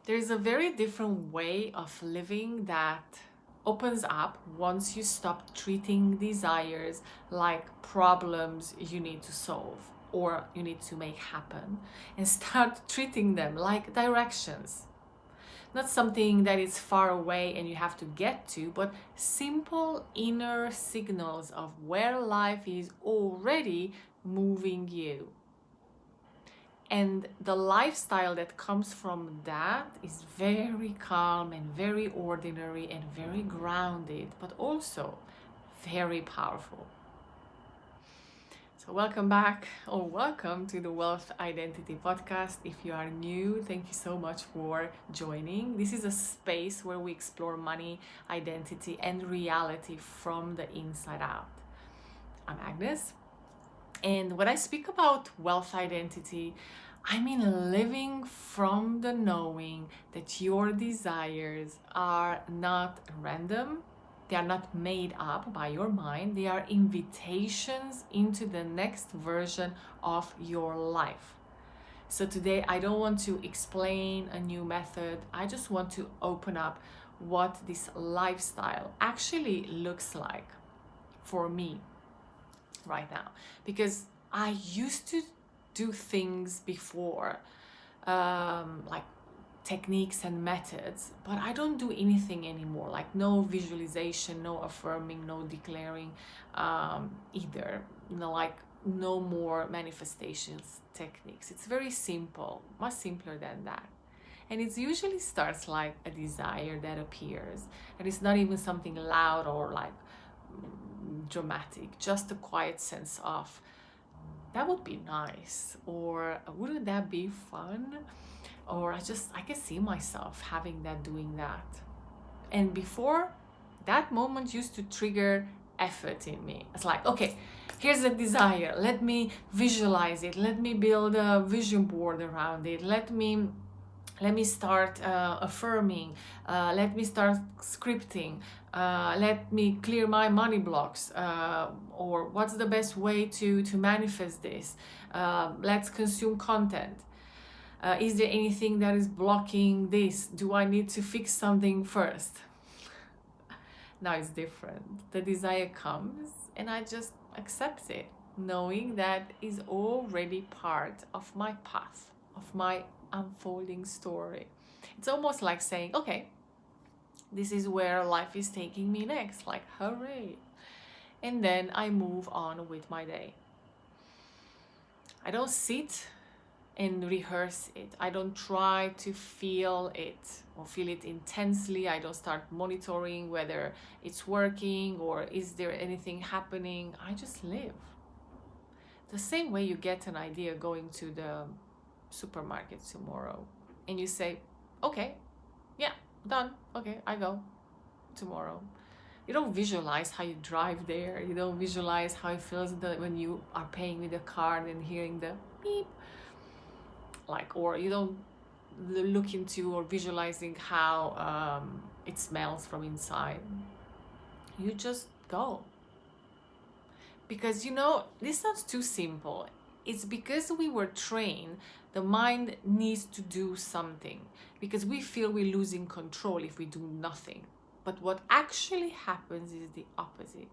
There's a very different way of living that opens up once you stop treating desires like problems you need to solve or you need to make happen, and start treating them like directions. Not something that is far away and you have to get to, but simple inner signals of where life is already moving you. And the lifestyle that comes from that is very calm and very ordinary and very grounded, but also very powerful. So welcome back, or welcome to the Wealth Identity Podcast. If you are new, thank you so much for joining. This is a space where we explore money, identity, and reality from the inside out. I'm Agnes. And when I speak about wealth identity, I mean living from the knowing that your desires are not random, they are not made up by your mind, they are invitations into the next version of your life. So today I don't want to explain a new method, I just want to open up what this lifestyle actually looks like for me right now, because I used to do things before, like techniques and methods, but I don't do anything anymore, like no visualization, no affirming, no declaring, either, like no more manifestations techniques. It's very simple, much simpler than that. And it usually starts like a desire that appears, and it's not even something loud or like dramatic, just a quiet sense of that would be nice, or wouldn't that be fun, or I can see myself having that, doing that. And before, that moment used to trigger effort in me. It's like, okay, here's a desire, let me visualize it, let me build a vision board around it, let me start affirming, let me start scripting, let me clear my money blocks, or what's the best way to manifest this, let's consume content, is there anything that is blocking this, do I need to fix something first? Now it's different. The desire comes and I just accept it, knowing that is already part of my path, of my unfolding story. It's almost like saying, okay, this is where life is taking me next, like hooray. And then I move on with my day. I don't sit and rehearse it. I don't try to feel it or feel it intensely. I don't start monitoring whether it's working or is there anything happening. I just live. The same way you get an idea going to the supermarket tomorrow and you say, okay, yeah, done, okay, I go tomorrow. You don't visualize how you drive there, you don't visualize how it feels when you are paying with a card and hearing the beep, like, or you don't look into or visualizing how it smells from inside. You just go, because this sounds too simple. It's because we were trained, the mind needs to do something, because we feel we're losing control if we do nothing. But what actually happens is the opposite.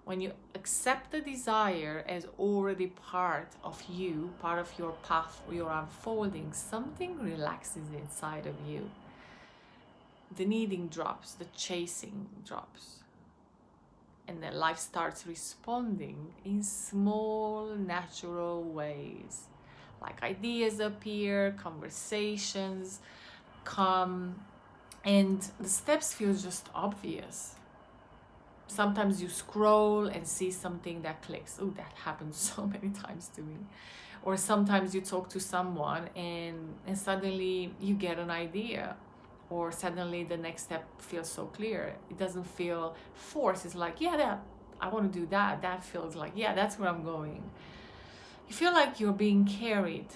When you accept the desire as already part of you, part of your path, your unfolding, something relaxes inside of you. The needing drops, the chasing drops. And then life starts responding in small, natural ways. Like ideas appear, conversations come, and the steps feel just obvious. Sometimes you scroll and see something that clicks. Oh, that happens so many times to me. Or sometimes you talk to someone and suddenly you get an idea. Or suddenly the next step feels so clear. It doesn't feel forced. It's like, yeah, I want to do that. That feels like, yeah, that's where I'm going. You feel like you're being carried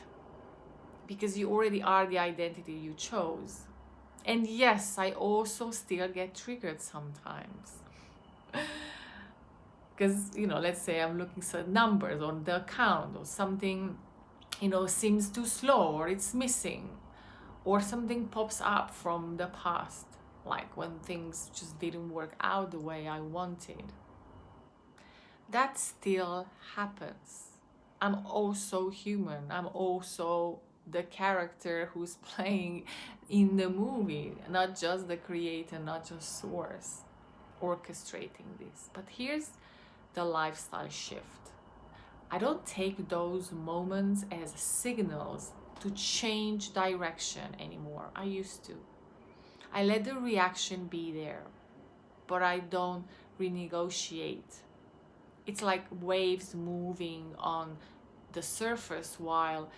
because you already are the identity you chose. And yes, I also still get triggered sometimes. Because, let's say I'm looking at numbers on the account or something, seems too slow or it's missing. or something pops up from the past, like when things just didn't work out the way I wanted. That still happens. I'm also human. I'm also the character who's playing in the movie, not just the creator, not just source orchestrating this. But here's the lifestyle shift. I don't take those moments as signals to change direction anymore. I used to. I let the reaction be there, but I don't renegotiate. It's like waves moving on the surface while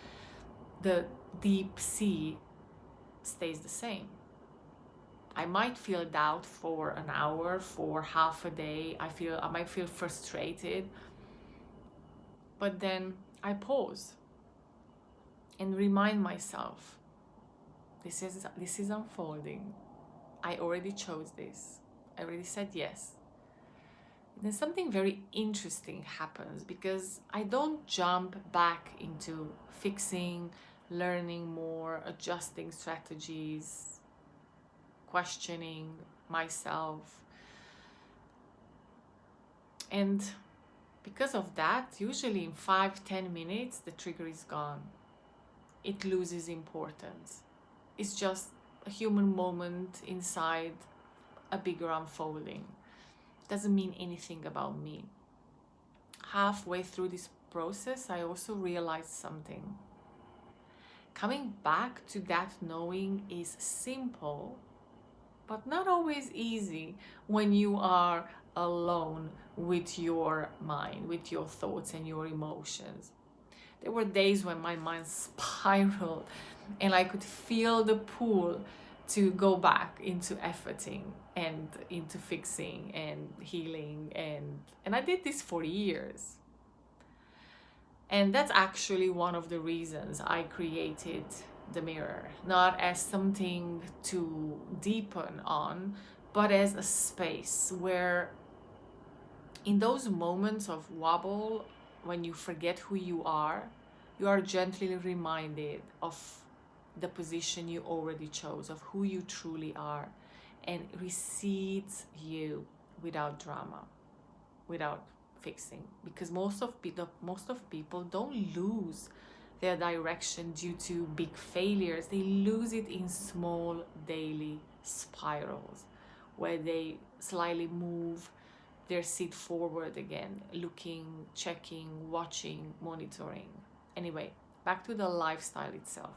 the deep sea stays the same. I might feel doubt for an hour, for half a day. I might feel frustrated, but then I pause and remind myself, this is unfolding. I already chose this. I already said yes. Then something very interesting happens, because I don't jump back into fixing, learning more, adjusting strategies, questioning myself. And because of that, usually in 5-10 minutes, the trigger is gone. It loses importance. It's just a human moment inside a bigger unfolding. Doesn't mean anything about me. Halfway through this process, I also realized something. Coming back to that knowing is simple, but not always easy when you are alone with your mind, with your thoughts and your emotions. There were days when my mind spiraled and I could feel the pull to go back into efforting and into fixing and healing, and I did this for years. And that's actually one of the reasons I created the mirror, not as something to deepen on, but as a space where in those moments of wobble, when you forget who you are gently reminded of the position you already chose, of who you truly are, and recedes you without drama, without fixing. Because most of people don't lose their direction due to big failures. They lose it in small daily spirals where they slightly move their seat forward again, looking, checking, watching, monitoring. Anyway, back to the lifestyle itself.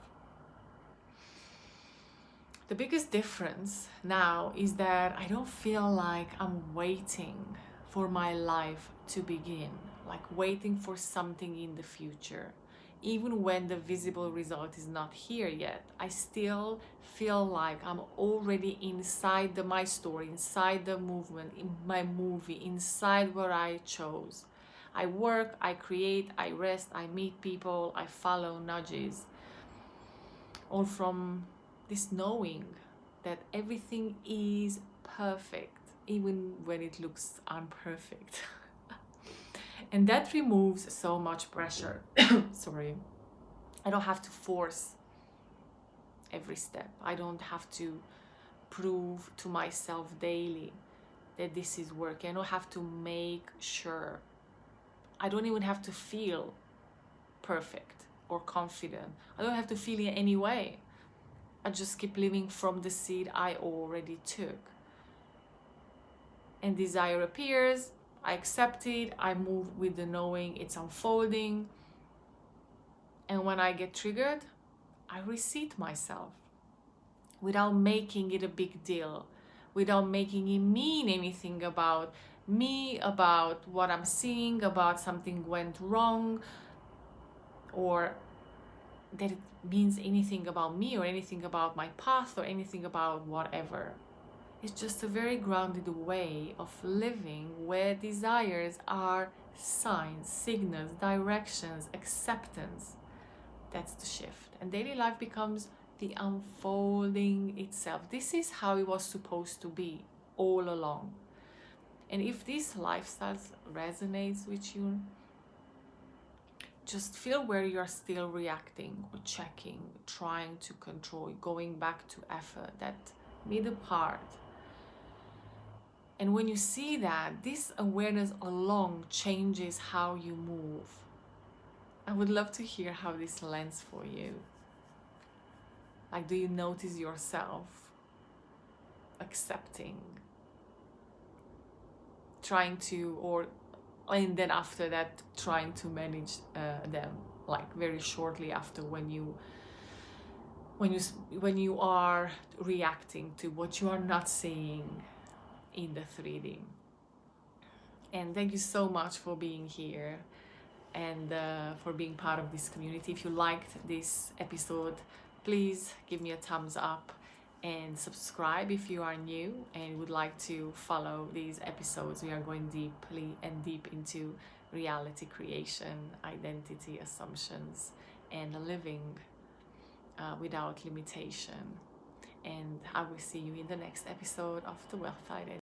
The biggest difference now is that I don't feel like I'm waiting for my life to begin, like waiting for something in the future. Even when the visible result is not here yet, I still feel like I'm already inside my story, inside the movement, in my movie, inside what I chose. I work, I create, I rest, I meet people, I follow nudges. All from this knowing that everything is perfect, even when it looks imperfect. And that removes so much pressure. Sorry. I don't have to force every step. I don't have to prove to myself daily that this is working. I don't have to make sure. I don't even have to feel perfect or confident. I don't have to feel in any way. I just keep living from the seed I already took. And desire appears, I accept it, I move with the knowing it's unfolding. And when I get triggered, I reseat myself without making it a big deal, without making it mean anything about me, about what I'm seeing, about something went wrong, or that it means anything about me or anything about my path or anything about whatever. It's just a very grounded way of living where desires are signs, signals, directions, acceptance. That's the shift. And daily life becomes the unfolding itself. This is how it was supposed to be all along. And if this lifestyle resonates with you, just feel where you're still reacting or checking, trying to control, going back to effort, that middle part. And when you see that, this awareness alone changes how you move. I would love to hear how this lands for you. Like, do you notice yourself accepting, trying to, and then after that, trying to manage them, like very shortly after, when you are reacting to what you are not seeing in the 3D. And thank you so much for being here and for being part of this community. If you liked this episode, please give me a thumbs up and subscribe if you are new and would like to follow these episodes. We are going deep into reality creation, identity, assumptions, and living without limitation. And I will see you in the next episode of the Wealth Identity.